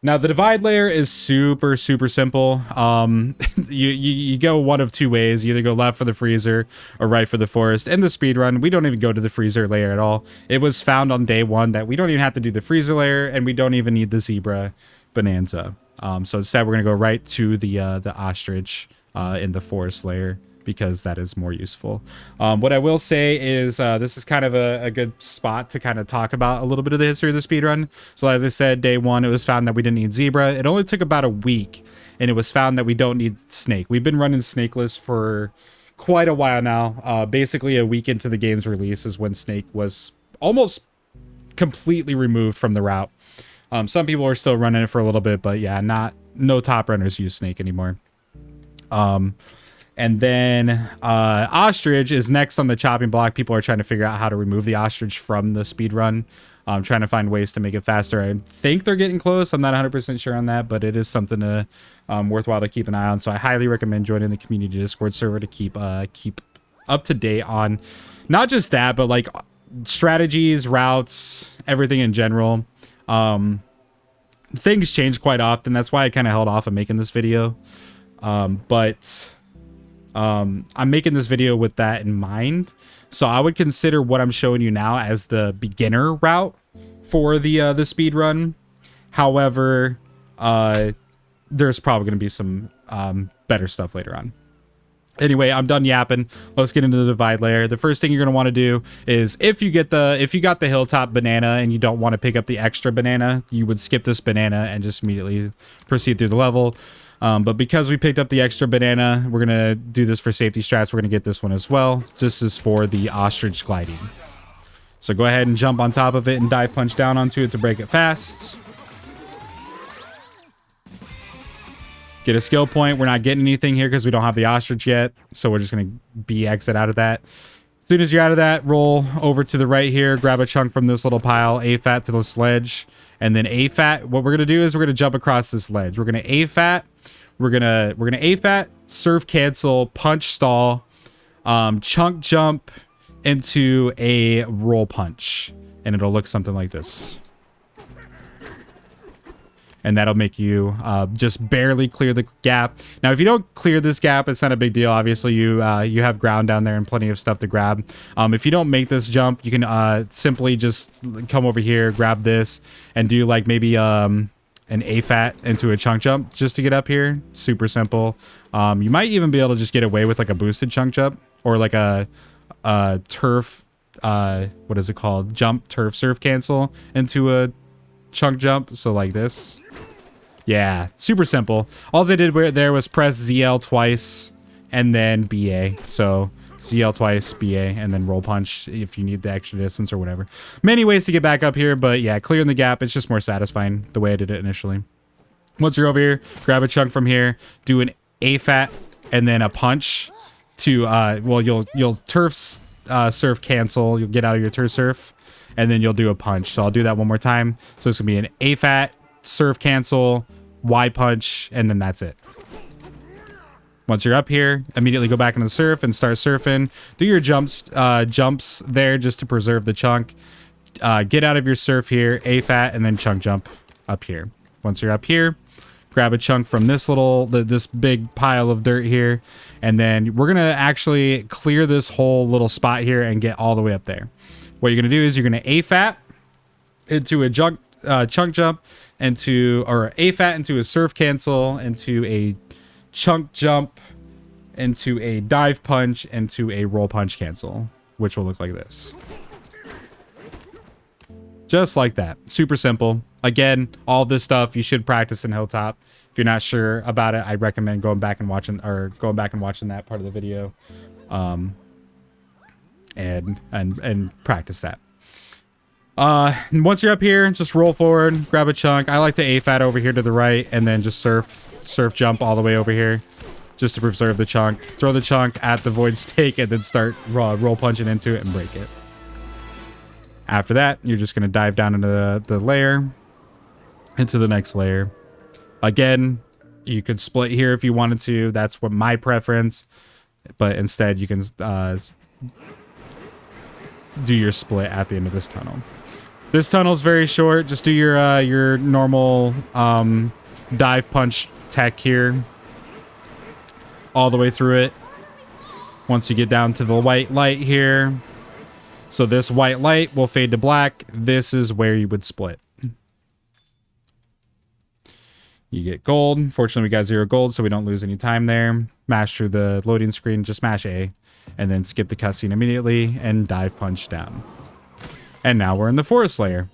Now the divide layer is super simple. You go one of two ways. You either go left for the freezer or right for the forest. In the speedrun, we don't even go to the freezer layer at all. It was found on day one that we don't even have to do the freezer layer, and we don't even need the zebra bonanza. So instead we're gonna go right to the ostrich in the forest layer, because that is more useful. What I will say is this is kind of a good spot to kind of talk about a little bit of the history of the speedrun. So as I said, day one, it was found that we didn't need zebra. It only took about a week, and it was found that we don't need snake. We've been running snakeless for quite a while now. Basically a week into the game's release is when snake was almost completely removed from the route. Some people are still running it for a little bit, but yeah, no top runners use snake anymore. And then ostrich is next on the chopping block. People are trying to figure out how to remove the ostrich from the speed run. Trying to find ways to make it faster. I think they're getting close. I'm not 100% sure on that, but it is something to worthwhile to keep an eye on. So I highly recommend joining the community Discord server to keep up to date on not just that, but like strategies, routes, everything in general. Things change quite often. That's why I kind of held off on making this video. But I'm making this video with that in mind. So I would consider what I'm showing you now as the beginner route for the speed run. However, there's probably going to be some better stuff later on. Anyway, I'm done yapping. Let's get into the divide layer. The first thing you're going to want to do is if you got the hilltop banana and you don't want to pick up the extra banana, you would skip this banana and just immediately proceed through the level. But because we picked up the extra banana, we're going to do this for safety strats. We're going to get this one as well. This is for the ostrich gliding. So go ahead and jump on top of it and dive punch down onto it to break it fast. Get a skill point. We're not getting anything here because we don't have the ostrich yet. So we're just going to exit out of that. As soon as you're out of that, roll over to the right here. Grab a chunk from this little pile. A-fat to the sledge. And then A-fat. What we're going to do is we're going to jump across this ledge. We're going to A-fat. We're gonna A-fat, surf cancel, punch stall, chunk jump into a roll punch. And it'll look something like this. And that'll make you just barely clear the gap. Now, if you don't clear this gap, it's not a big deal. Obviously, you have ground down there and plenty of stuff to grab. If you don't make this jump, you can simply just come over here, grab this, and do like maybe an A-fat into a chunk jump just to get up here. Super simple. You might even be able to just get away with like a boosted chunk jump or like a turf, what is it called? Jump turf surf cancel into a chunk jump. So like this. Yeah, super simple. All I did there was press ZL twice and then BA. So ZL twice, BA, and then roll punch if you need the extra distance or whatever. Many ways to get back up here, but yeah, clearing the gap, it's just more satisfying the way I did it initially. Once you're over here, grab a chunk from here, do an A-fat, and then a punch to, well, you'll turf surf cancel, you'll get out of your turf surf, and then you'll do a punch. So I'll do that one more time. So it's gonna be an A-fat, surf cancel, Y punch, and then that's it. Once you're up here, immediately go back into the surf and start surfing. Do your jumps there just to preserve the chunk. Get out of your surf here, A-fat, and then chunk jump up here. Once you're up here, grab a chunk from this big pile of dirt here, and then we're gonna actually clear this whole little spot here and get all the way up there. What you're gonna do is you're gonna A-fat into a chunk jump, or A-fat into a surf cancel, into a chunk jump, into a dive punch, into a roll punch cancel, which will look like this. Just like that. Super simple. Again, all this stuff you should practice in Hilltop. If you're not sure about it, I recommend going back and watching that part of the video, and practice that. Once you're up here, just roll forward, grab a chunk. I like to A-fat over here to the right, and then just surf jump all the way over here, just to preserve the chunk. Throw the chunk at the void stake, and then start roll punching into it and break it. After that, you're just going to dive down into the layer, into the next layer. Again, you could split here if you wanted to. That's what my preference. But instead, you can do your split at the end of this tunnel. This tunnel's very short. Just do your normal dive punch tech here. All the way through it. Once you get down to the white light here. So this white light will fade to black. This is where you would split. You get gold. Fortunately, we got 0 gold, so we don't lose any time there. Mash through the loading screen, just mash A. And then skip the cutscene immediately and dive punch down. And now we're in the forest layer.